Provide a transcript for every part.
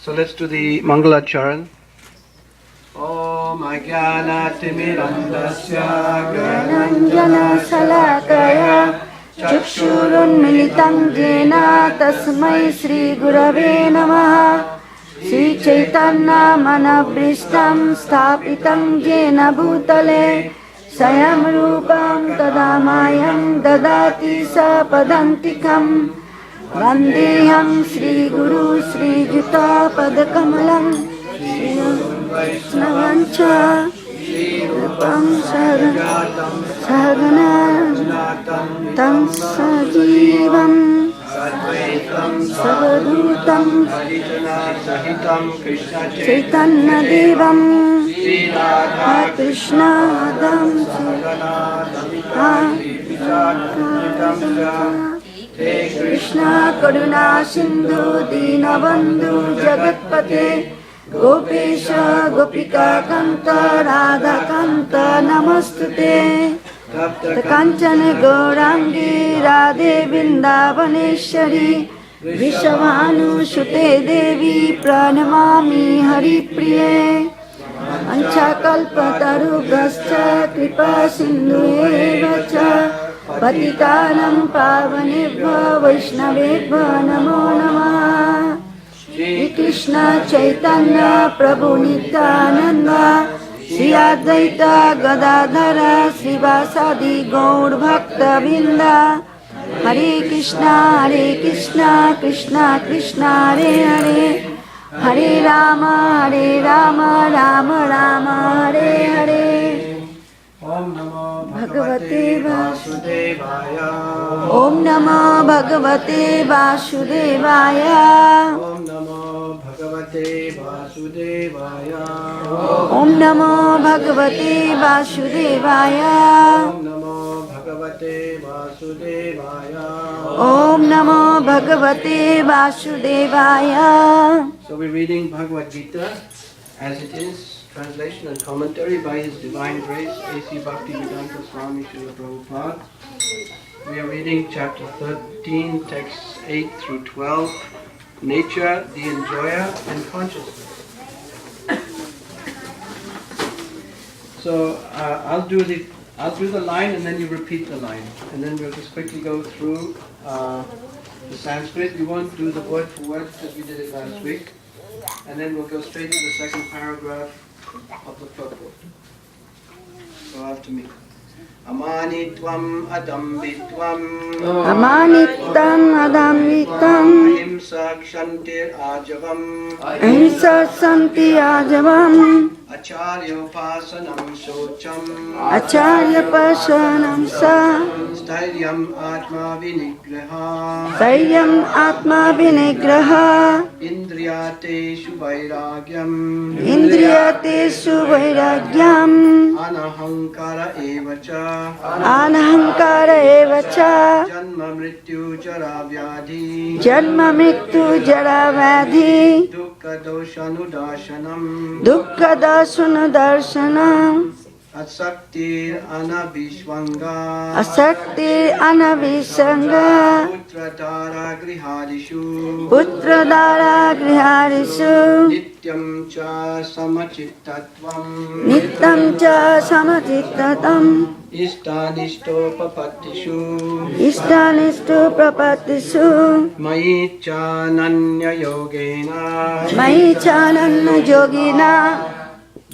So let's do the Mangalacharan. Om Ajnanatimirandasya Gyananjana Salakaya Chakshurunmilitam Jena Tasmai Sri Gurave Namaha Sri Chaitanya Manabhrishtam Sthapitam Jena Bhutale Sayam Rupam Tadamayam Dadati Sapadantikam Vandeham Sri Guru Sri Juta Padakamalam Sri Vaishnavancha Rupam Sahagana Tam Sajivam Savadutam Chaitanya Devam Hare Krishna Adam Hare Krishna Karuna Sindhu Dinabandhu Jagatpate Gopesha Gopika Kanta Radha Kanta Namastute Kanchana Gaurangi Radhe Vrindavaneshwari Vishavanu Shute Devi Pranamami Hari Priye Anchakalpatarubhascha Kripa Sindhu Evacha Patitanam Pavanebhyo Vaishnavebhyo Namo Namah Shri Krishna Chaitanya Prabhu Nityananda Shri Advaita Gadadhara Srivasadi Gaur Bhakta Vrinda Hare Krishna Krishna Krishna Hare Hare Hare Rama Rama Rama Hare Hare Om Namo Bhagavate Vasudevaya. Om Namo Bhagavate Vasudevaya. Om Namo Bhagavate Vasudevaya. Om Namo Bhagavate Vasudevaya. Om Namo Bhagavate Vasudevaya. Om Namo Bhagavate Vasudevaya. So we're reading Bhagavad-gita as it is, translation and commentary by His Divine Grace, A.C. Bhaktivedanta Swami Srila Prabhupada. We are reading chapter 13, texts 8 through 12, Nature, the Enjoyer, and Consciousness. So I'll do the line and then you repeat the line, and then we'll just quickly go through the Sanskrit. We won't do the word for word because we did it last week, and then we'll go straight to the second paragraph of the purport. So after me. Amanitvam adambitvam Amanitam Adamitam ahimsa kshantir ajavam Ahimsa Santi Ajavam acharyopasanam socham Acharya Pasanam Sa stairyam atma vinigraha Sayyam Atma Vinigraha indriyateshu vairagyam Indriyateshu Vairagyam anahankara evacha Anahankara Evacha janma mrityu jara vyadhi Janma Mrityu Jara Vadhi dukkha doshanudasanam Dukkha Dasuna Darshanam asaktir anabhishvanga Asakti Anavisanga putratara grihadishu Putradara Griharishu nityam cha samachittatvam Nityam Cha Samachittatam ishtanistopapatishu Ishtanistu Prapatishu mayi cha nanya yogena Mahi Chananna Yogina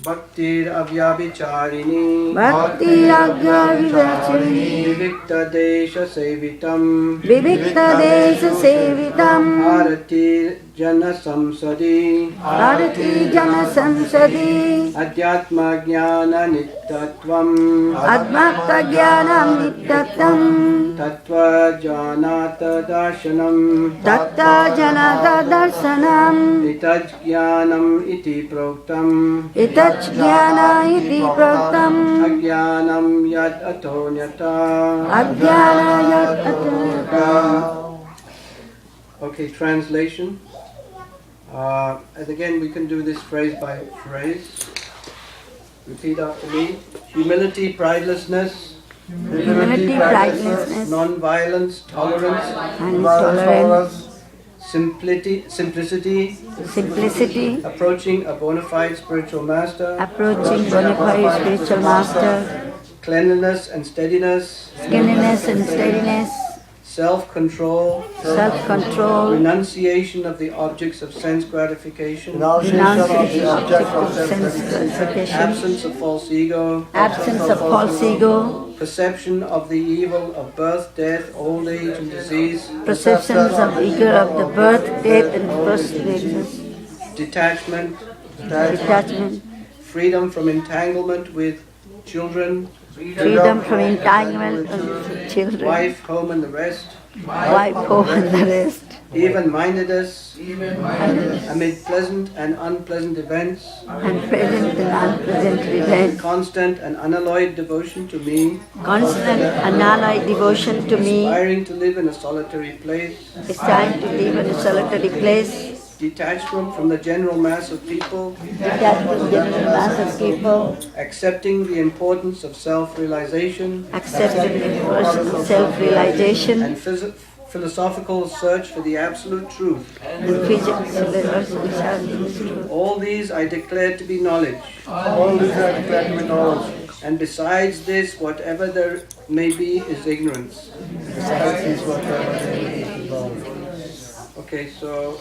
bhaktir avyavicharini Bhakti Ragya Vivachini vivikta desha sevitam Vivikta Desha Sevitam bharati jana samsadi Bharati Jana Samsadi adhyatma jnana nittatvam Admakta Jnanam Nityatam tattva janata darshanam Tatta Janata Darsanam itaj jnanam iti proktam Itach Jnana Iti Praktam ajnanam yad atonyata. Adhyana Yat Atanyata. Okay, translation. And again, we can do this phrase by phrase. Repeat after me. Humility, pridelessness, Humility, pridelessness, non-violence, tolerance, and tolerance, simplicity, approaching a bona fide spiritual master, cleanliness and steadiness, self-control, renunciation of the objects of sense gratification, absence of false ego, perception of the evil of birth, death, old age and disease, detachment, freedom from entanglement with children, wife, home and the rest, even-mindedness amid pleasant and unpleasant events, constant and unalloyed devotion to me, aspiring to live in a solitary place, detachment from the general mass of people, accepting the importance of self-realization, and philosophical search for the absolute truth. All these I declare to be knowledge. And besides this, whatever there may be is ignorance. Okay, so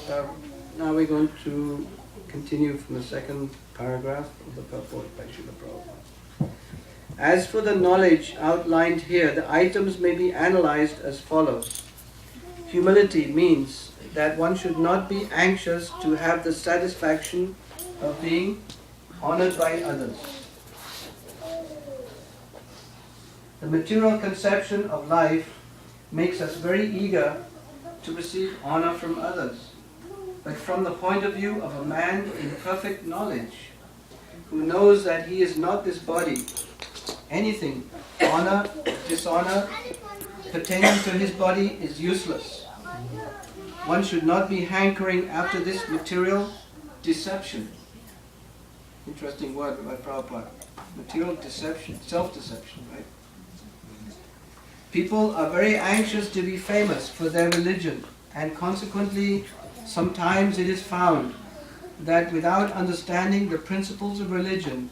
now we're going to continue from the second paragraph of the purport by Srila Prabhupada. As for the knowledge outlined here, the items may be analyzed as follows. Humility means that one should not be anxious to have the satisfaction of being honored by others. The material conception of life makes us very eager to receive honor from others. But from the point of view of a man in perfect knowledge, who knows that he is not this body, anything, honor, dishonor, pertaining to his body is useless. One should not be hankering after this material deception. Interesting word by Prabhupada. Material deception, self-deception, right? People are very anxious to be famous for their religion, and consequently, sometimes it is found that without understanding the principles of religion,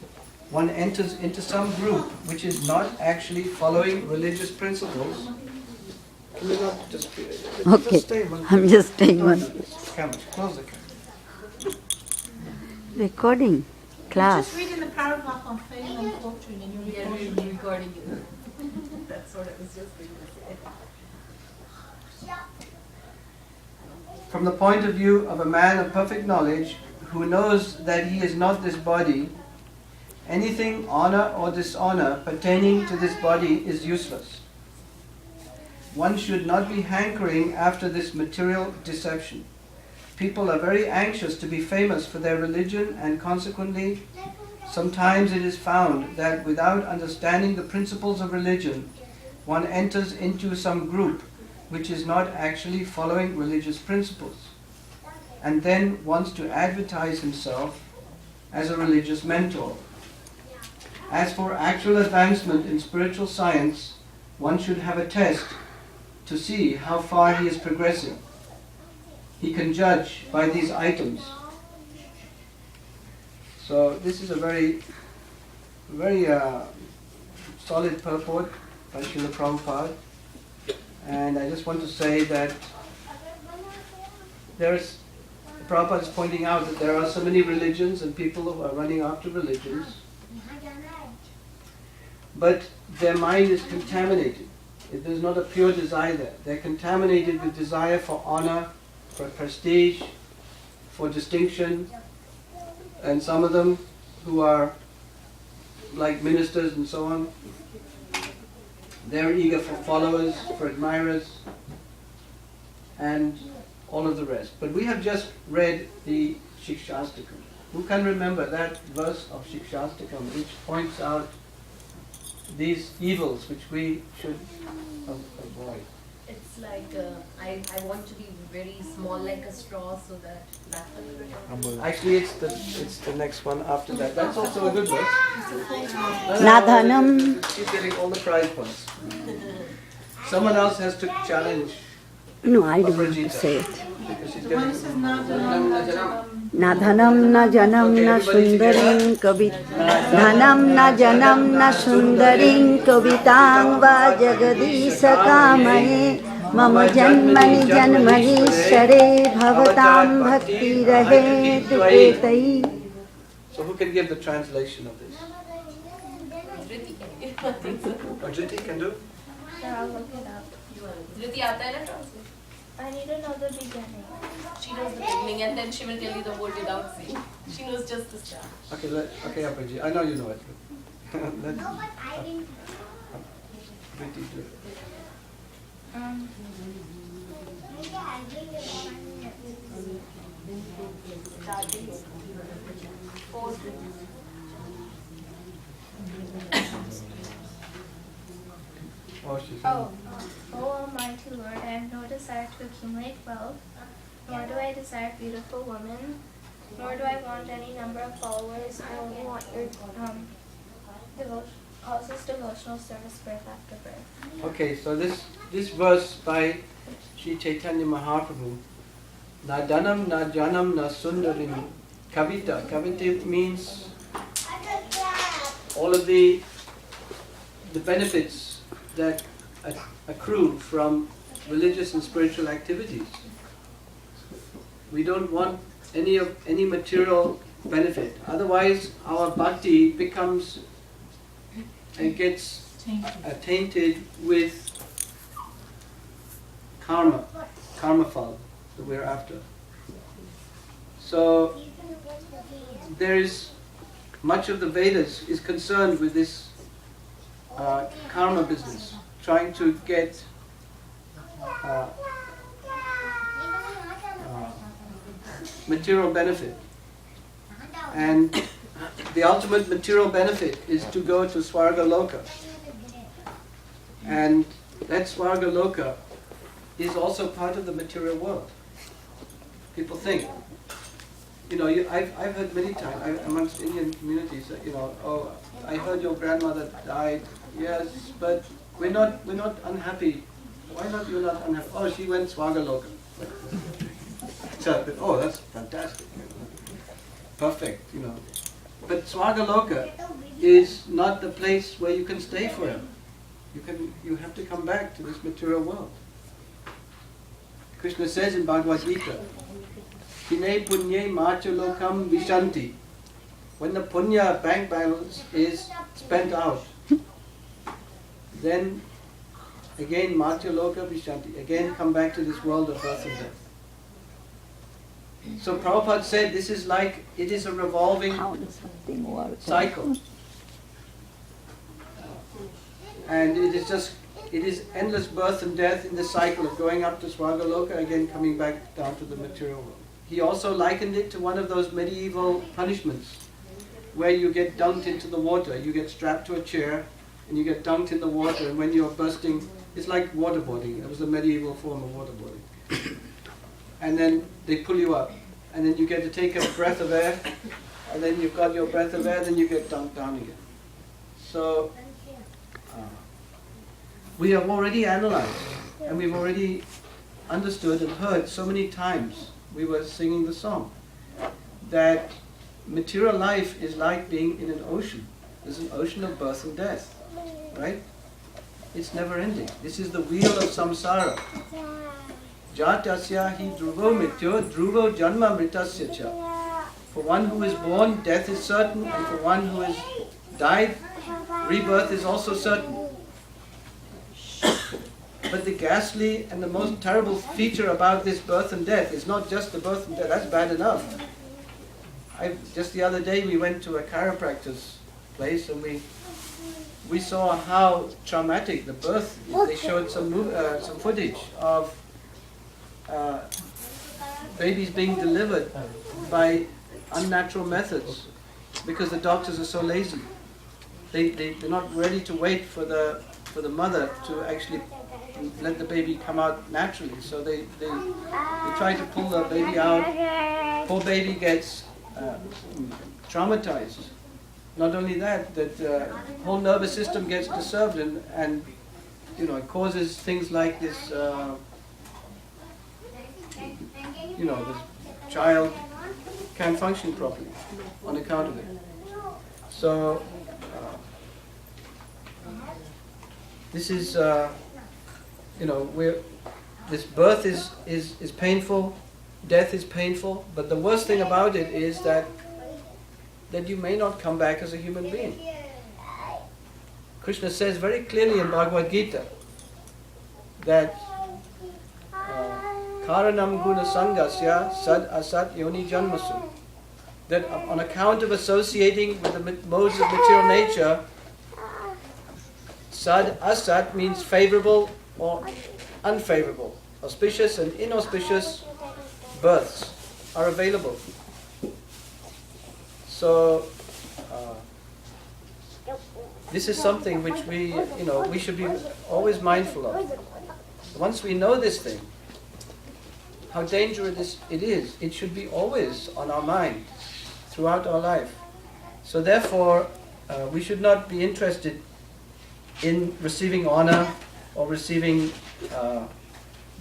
one enters into some group which is not actually following religious principles. Can you not just stay one? I'm just staying one. Camera, close the camera. Recording class. Just reading the paragraph on fame and fortune and you're recording it. That's what I was just going to say. From the point of view of a man of perfect knowledge, who knows that he is not this body, anything, honor or dishonor, pertaining to this body is useless. One should not be hankering after this material deception. People are very anxious to be famous for their religion, and consequently, sometimes it is found that without understanding the principles of religion, one enters into some group which is not actually following religious principles, and then wants to advertise himself as a religious mentor. As for actual advancement in spiritual science, one should have a test to see how far he is progressing. He can judge by these items. So this is a very solid purport by Srila Prabhupada. And I just want to say that Prabhupada is pointing out that there are so many religions and people who are running after religions, but their mind is contaminated. There's not a pure desire there. They're contaminated with desire for honor, for prestige, for distinction, and some of them who are like ministers and so on, they're eager for followers, for admirers, and all of the rest. But we have just read the Shikshastakam. Who can remember that verse of Shikshastakam which points out these evils which we should avoid? It's like I want to be very small like a straw so that Actually, it's the next one after that. That's also a good verse. Nadhanam. She's getting all the prize points. Someone else has to challenge. No, I don't want to Bhagavad-gita, say it. because she's The one getting. that says Nadhanam, Na dhanam na janam Okay, na everybody together. sundaring kavi dhanam na janam na sundaring kavitang va jagadisha kamaye mama janmani janmani share bhavatam bhakti rahe tupetai. So who can give the translation of this? Ajiti can do? Yeah, I'll look it up. Dhruti aata hai na translate? I need to know the beginning. She knows the beginning and then she will tell you the word without saying. She knows just the start. Okay, okay, Apaji. I know you know it. Let's Ajiti do it. Oh, she's Oh, Almighty Lord, I have no desire to accumulate wealth, nor do I desire beautiful women, nor do I want any number of followers. I only want your causeless devotional service birth after birth. Okay, so this verse by Sri Chaitanya Mahaprabhu, na dhanam, na janam, na sundarim, kavita. Kavita means all of the benefits that accrue from religious and spiritual activities. We don't want any material benefit. Otherwise, our bhakti becomes and gets tainted with karma fall that we're after. So there is much of the Vedas is concerned with this karma business, trying to get material benefit. And the ultimate material benefit is to go to Swarga Loka. And that Swarga Loka is also part of the material world. People think, I've heard many times amongst Indian communities that, oh, I heard your grandmother died. Yes, but we're not unhappy. Why not? You're not unhappy. Oh, she went Swarga Loka. So, oh, that's fantastic. Perfect, But Swarga Loka is not the place where you can stay forever. You have to come back to this material world. Krishna says in Bhagavad-gita, Hine punye macha lokam vishanti. When the punya bank balance is spent out, then again macha loka vishanti. Again come back to this world of birth and death. So Prabhupada said this is like, it is a revolving cycle. And it is endless birth and death in the cycle of going up to Swarga Loka, again coming back down to the material world. He also likened it to one of those medieval punishments where you get dunked into the water. You get strapped to a chair and you get dunked in the water, and when you're bursting, it's like waterboarding. It was a medieval form of waterboarding. And then they pull you up, and then you get to take a breath of air, and then you've got your breath of air, then you get dunked down again. So we have already analyzed, and we've already understood and heard so many times, we were singing the song, that material life is like being in an ocean. There's an ocean of birth and death, right? It's never ending. This is the wheel of samsara. Jatasya hi dhruvo mityo dhruvo janma mritasya cha. For one who is born, death is certain, and for one who has died, rebirth is also certain. But the ghastly and the most terrible feature about this birth and death is not just the birth and death. That's bad enough. Just the other day we went to a chiropractor's place, and we saw how traumatic the birth is. They showed some footage of babies being delivered by unnatural methods because the doctors are so lazy. They're not ready to wait for the mother to actually let the baby come out naturally. So they try to pull the baby out. Poor baby gets traumatized. Not only that, the whole nervous system gets disturbed, and it causes things like this this child can't function properly on account of it. So, this is, this birth is painful, death is painful, but the worst thing about it is that you may not come back as a human being. Krishna says very clearly in Bhagavad-gita that Karanam guna sangasya sad asat yoni janmasu, that on account of associating with the modes of material nature, sad asat means favorable or unfavorable, auspicious and inauspicious births are available. So this is something which we should be always mindful of. Once we know this thing, how dangerous it is, it should be always on our mind throughout our life. So therefore, we should not be interested in receiving honor or receiving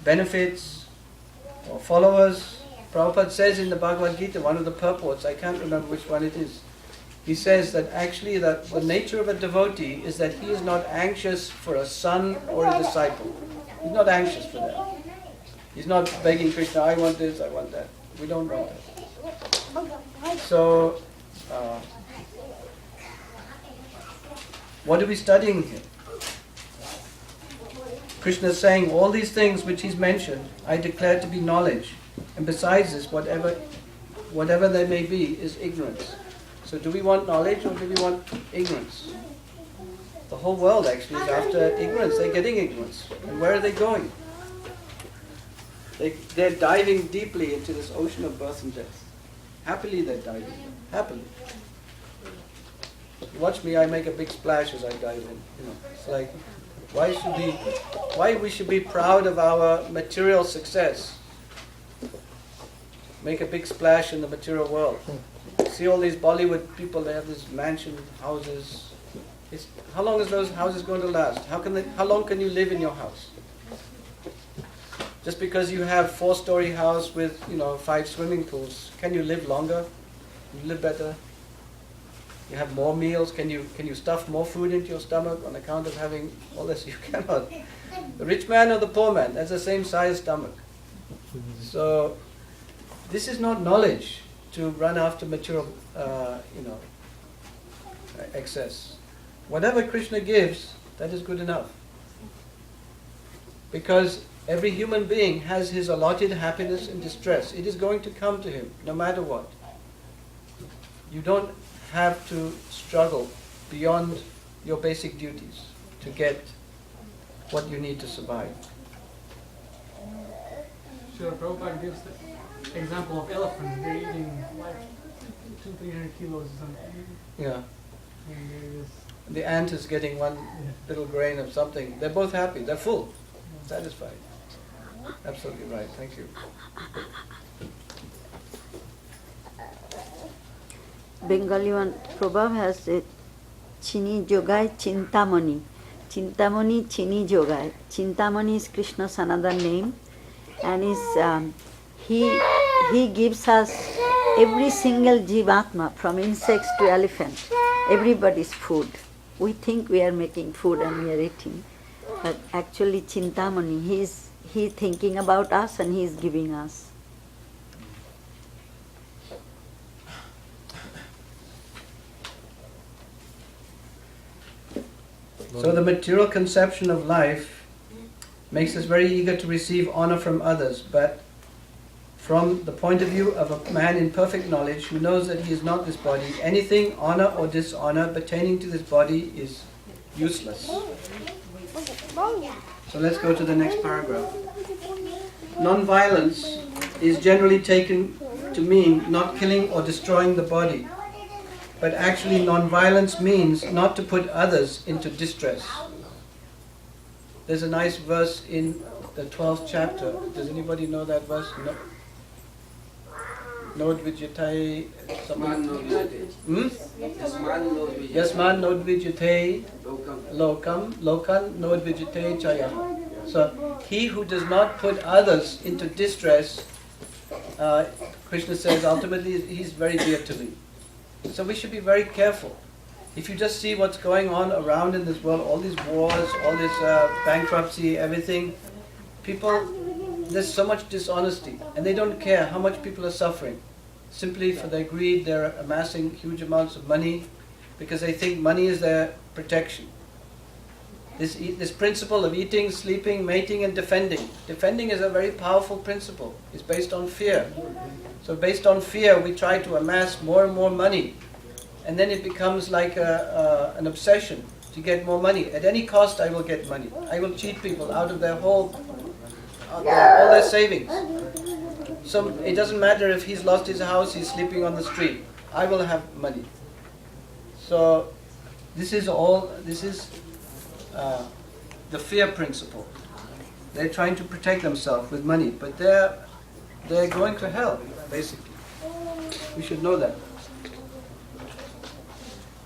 benefits or followers. Prabhupada says in the Bhagavad-gita, one of the purports, I can't remember which one it is, he says that actually the nature of a devotee is that he is not anxious for a son or a disciple. He's not anxious for that. He's not begging Krishna, I want this, I want that. We don't want that. So, what are we studying here? Krishna is saying all these things which he's mentioned, I declare to be knowledge. And besides this, whatever they may be, is ignorance. So do we want knowledge or do we want ignorance? The whole world actually is after ignorance. They're getting ignorance. And where are they going? They're diving deeply into this ocean of birth and death. Happily they're diving. Happily. Watch me, I make a big splash as I dive in. It's like, why we should be proud of our material success? Make a big splash in the material world. See all these Bollywood people, they have these mansion houses. How long is those houses going to last? How long can you live in your house? Just because you have 4-story house with 5 swimming pools, can you live longer? Can you live better? You have more meals. Can you stuff more food into your stomach on account of having all this? You cannot. The rich man or the poor man, that's the same size stomach. So this is not knowledge to run after material, excess. Whatever Krishna gives, that is good enough. Because every human being has his allotted happiness and distress. It is going to come to him, no matter what. You don't have to struggle beyond your basic duties to get what you need to survive. Sure, Prabhupada gives the example of elephants. They're eating like 200-300 kilos or something. Yeah. And The ant is getting one little grain of something. They're both happy. They're full. Satisfied. Absolutely right. Thank you. Bengali one proverb has a Chini Jogai Chintamani. Chintamani Chini Jogai. Chintamani is Krishna's another name, and he gives us every single jivatma, from insects to elephant, everybody's food. We think we are making food and we are eating, but actually Chintamani, he's thinking about us and he is giving us. So the material conception of life makes us very eager to receive honor from others, but from the point of view of a man in perfect knowledge who knows that he is not this body, anything, honor or dishonor pertaining to this body is useless. So let's go to the next paragraph. Non-violence is generally taken to mean not killing or destroying the body. But actually non-violence means not to put others into distress. There's a nice verse in the 12th chapter. Does anybody know that verse? No. Nodvijatai Yasman nodvijatai lokam nodvijatai chaya. So he who does not put others into distress Krishna says ultimately he's very dear to me. So we should be very careful. If you just see what's going on around in this world, all these wars, all this bankruptcy, everything, people, there's so much dishonesty, and they don't care how much people are suffering. Simply for their greed, they're amassing huge amounts of money because they think money is their protection. This principle of eating, sleeping, mating and defending. Defending is a very powerful principle. It's based on fear. So based on fear, we try to amass more and more money. And then it becomes like an obsession to get more money. At any cost, I will get money. I will cheat people out of their all their savings. So it doesn't matter if he's lost his house, he's sleeping on the street. I will have money. So this is the fear principle. They're trying to protect themselves with money, but they're going to hell, basically. We should know that.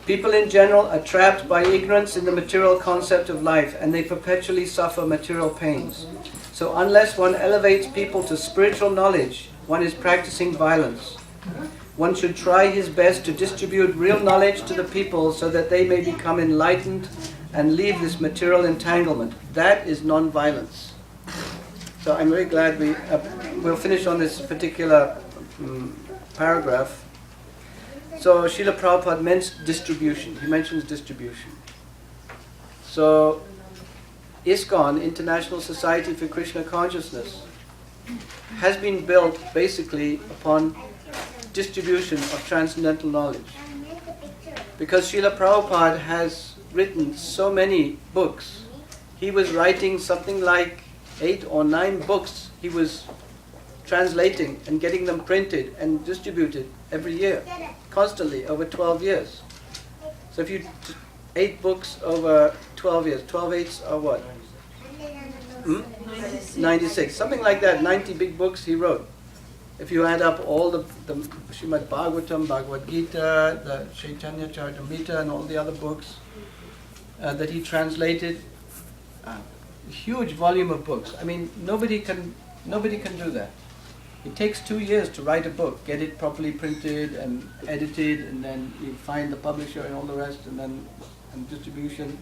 People in general are trapped by ignorance in the material concept of life, and they perpetually suffer material pains. So unless one elevates people to spiritual knowledge, one is practicing violence. One should try his best to distribute real knowledge to the people so that they may become enlightened and leave this material entanglement. That is non-violence. So I'm very glad we'll finish on this particular paragraph. So Srila Prabhupada mentions distribution. He mentions distribution. So ISKCON, International Society for Krishna Consciousness, has been built basically upon distribution of transcendental knowledge. Because Srila Prabhupada has written so many books. He was writing something like 8 or 9 books. He was translating and getting them printed and distributed every year, constantly, over 12 years. So if you 8 books over 12 years, 12 eighths are what? 96, something like that. 90 big books he wrote. If you add up all the Srimad Bhagavatam, Bhagavad-gita, the Chaitanya Charitamrita and all the other books that he translated, a huge volume of books. I mean, nobody can do that. It takes 2 years to write a book, get it properly printed and edited, and then you find the publisher and all the rest, and distribution.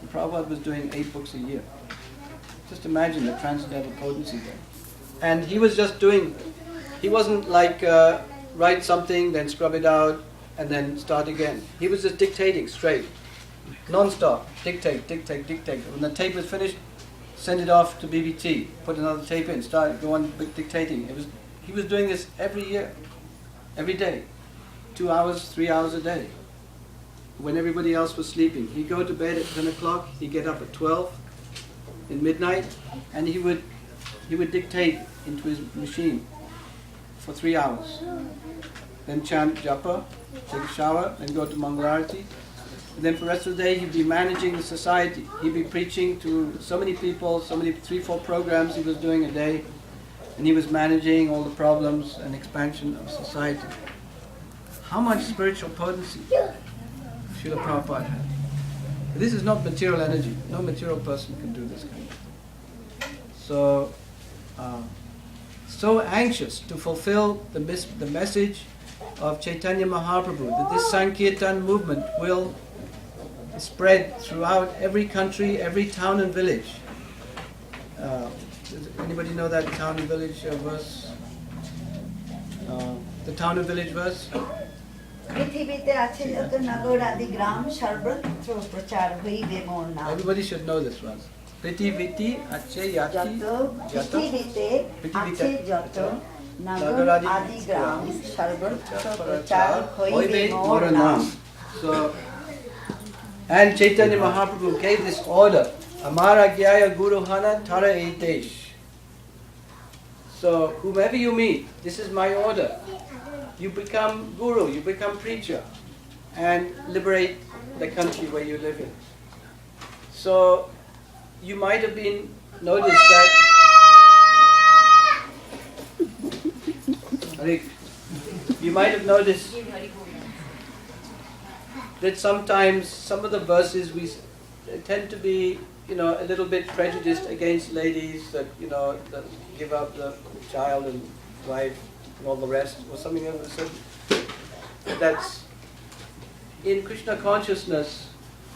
And Prabhupada was doing 8 books a year. Just imagine the transcendental potency there. And he was just doing, he wasn't like write something, then scrub it out, and then start again. He was just dictating straight, non-stop, dictate. When the tape was finished, send it off to BBT, put another tape in, go on dictating. He was doing this every year, every day, 2 hours, 3 hours a day. When everybody else was sleeping, he'd go to bed at 10 o'clock, he'd get up at 12 in midnight, and he would dictate into his machine for 3 hours. Then chant japa, take a shower, then go to Mangalarati. And then for the rest of the day, he'd be managing the society. He'd be preaching to so many people, 3-4 programs he was doing a day. And he was managing all the problems and expansion of society. How much spiritual potency Srila Prabhupada had. This is not material energy. No material person can do this kind of thing. So anxious to fulfill the message of Chaitanya Mahaprabhu, that this Sankirtan movement will spread throughout every country, every town and village. Does anybody know that town and village verse? The town and village verse? Everybody should know this verse. Prithiviti ache yati jato nagaradi gram sarvatra prachar hoive moranam. So, and Chaitanya Mahaprabhu gave this order, Amara Gyaya Guru Hana Tara Etesh. So, whomever you meet, this is my order. You become guru, you become preacher, and liberate the country where you live in. So, you might have been noticed that you might have noticed that sometimes some of the verses we tend to be, a little bit prejudiced against ladies that, that give up the child and wife. and all the rest, or something else. So that's in Krishna consciousness.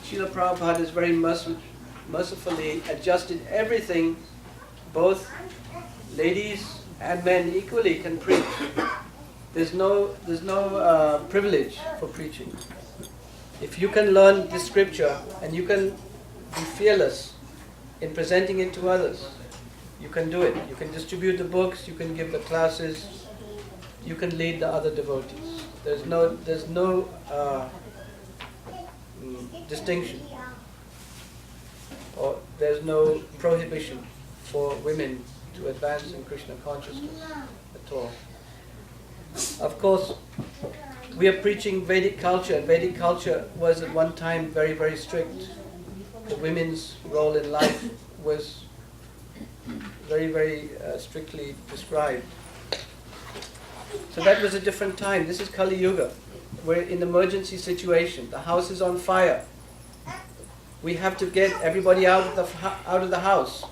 Srila Prabhupada has very mercifully adjusted everything. Both ladies and men equally can preach. There's no privilege for preaching. If you can learn this scripture and you can be fearless in presenting it to others, you can do it. You can distribute the books, you can give the classes, you can lead the other devotees. There's no distinction, or there's no prohibition for women to advance in Krishna consciousness at all. Of course, we are preaching Vedic culture, and Vedic culture was at one time very, very strict. The women's role in life was very, very strictly prescribed. So that was a different time. This is Kali Yuga. We're in an emergency situation. The house is on fire. We have to get everybody out of the house.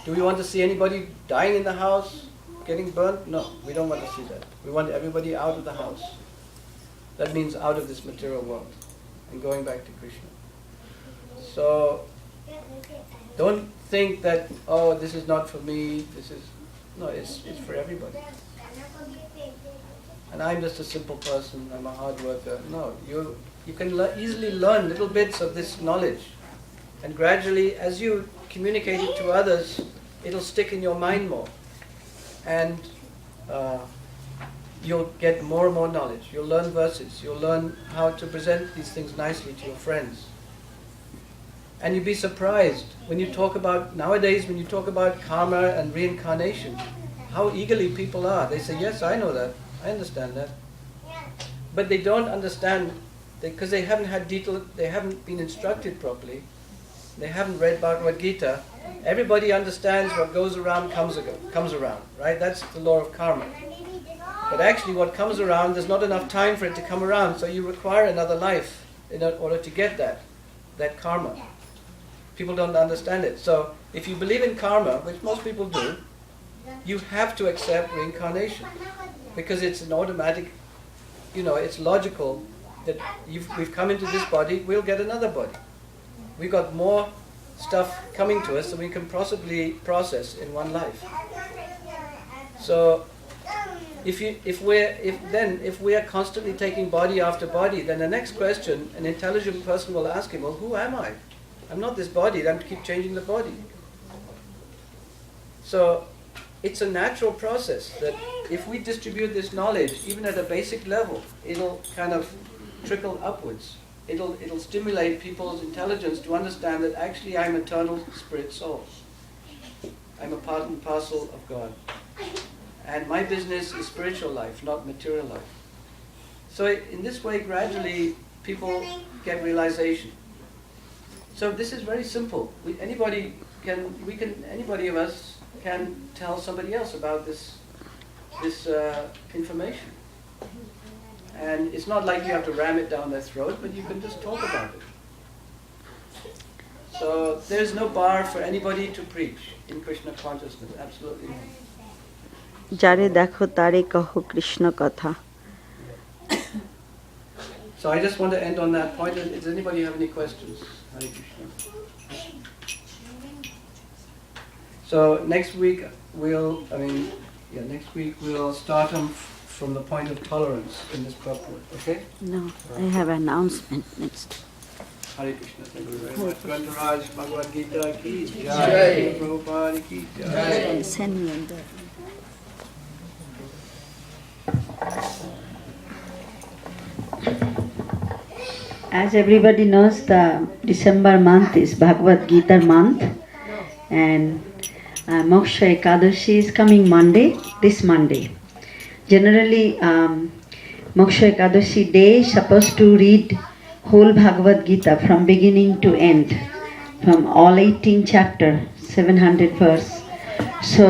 Do we want to see anybody dying in the house, getting burnt? No, we don't want to see that. We want everybody out of the house. That means out of this material world and going back to Krishna. So don't think that, oh, this is not for me. No, it's for everybody. And I'm just a simple person. I'm a hard worker. No, you can easily learn little bits of this knowledge, and gradually, as you communicate it to others, it'll stick in your mind more, and you'll get more and more knowledge. You'll learn verses. You'll learn how to present these things nicely to your friends. And you'd be surprised when you talk about, nowadays when you talk about karma and reincarnation, how eagerly people are. They say, yes, I know that. I understand that. But they don't understand, because they haven't had detail, they haven't been instructed properly. They haven't read Bhagavad-gita. Everybody understands what goes around comes around, right? That's the law of karma. But actually what comes around, there's not enough time for it to come around, so you require another life in order to get that karma. People don't understand it. So if you believe in karma, which most people do, you have to accept reincarnation, because it's an automatic, it's logical that we've come into this body, we'll get another body. We've got more stuff coming to us than we can possibly process in one life. So if we are constantly taking body after body, then the next question an intelligent person will ask him, well, who am I? I'm not this body, I keep changing the body. So it's a natural process that if we distribute this knowledge, even at a basic level, it'll kind of trickle upwards. It'll stimulate people's intelligence to understand that actually I'm eternal spirit soul. I'm a part and parcel of God. And my business is spiritual life, not material life. So in this way, gradually, people get realization. So this is very simple. Anybody of us can tell somebody else about this information. And it's not like you have to ram it down their throat, but you can just talk about it. So there's no bar for anybody to preach in Krishna consciousness, absolutely not. যারে দেখো তারে কহো কৃষ্ণ কথা. So I just want to end on that point. Does anybody have any questions? Hare Krishna. So next week we'll start from the point of tolerance in this purport. Okay? No, I have an announcement next. Hare Krishna. Thank you very much. Grantaraj Bhagavad-gita ki jai. Prabhupada ki jai. Send me on that. As everybody knows, the December month is Bhagavad-gita month, and Moksha Ekadashi is coming this Monday. Generally, Moksha Ekadashi day is supposed to read whole Bhagavad-gita from beginning to end, from all 18 chapter, 700 verse. So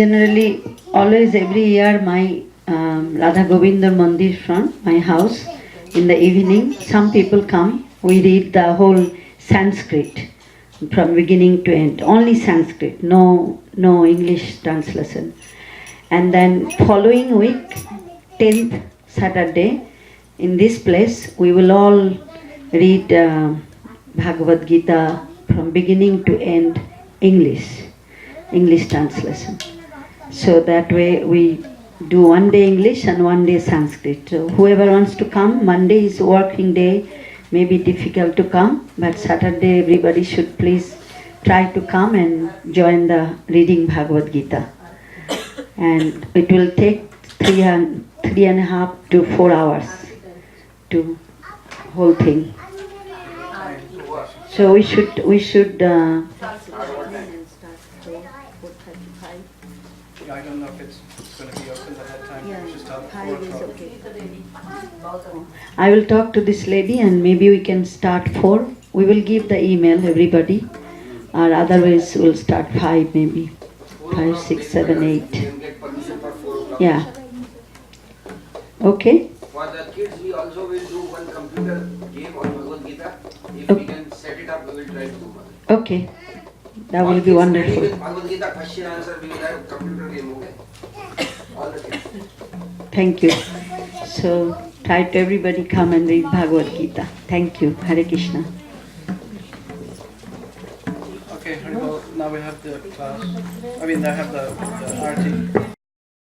generally, always every year, my Radha Govinda Mandir front, my house, in the evening, some people come, we read the whole Sanskrit from beginning to end, only Sanskrit, no English translation. And then following week, 10th Saturday, in this place, we will all read Bhagavad-gita from beginning to end, English translation. So that way we do one day English and one day Sanskrit. So whoever wants to come, Monday is working day, may be difficult to come, but Saturday everybody should please try to come and join the reading Bhagavad-gita. And it will take 3.5 to 4 hours to whole thing. So we should I don't know if it's going to be open at that time. Yeah, We should start at 4 5 is o'clock. okay. I will talk to this lady and maybe we can start 4. We will give the email everybody, or otherwise we'll start 5 maybe. 5, 6, 7, 8. Yeah. Okay. For the kids, we also will do one computer game on Bhagavad-gita. If we can set it up, we will try to do one. Okay. That will be wonderful. With Bhagavad-gita question answer, we will have computer game, okay? All the kids. Thank you. So try to everybody come and read Bhagavad-gita. Thank you. Hare Krishna. Okay, Haribol, now we have the class. I have the arti.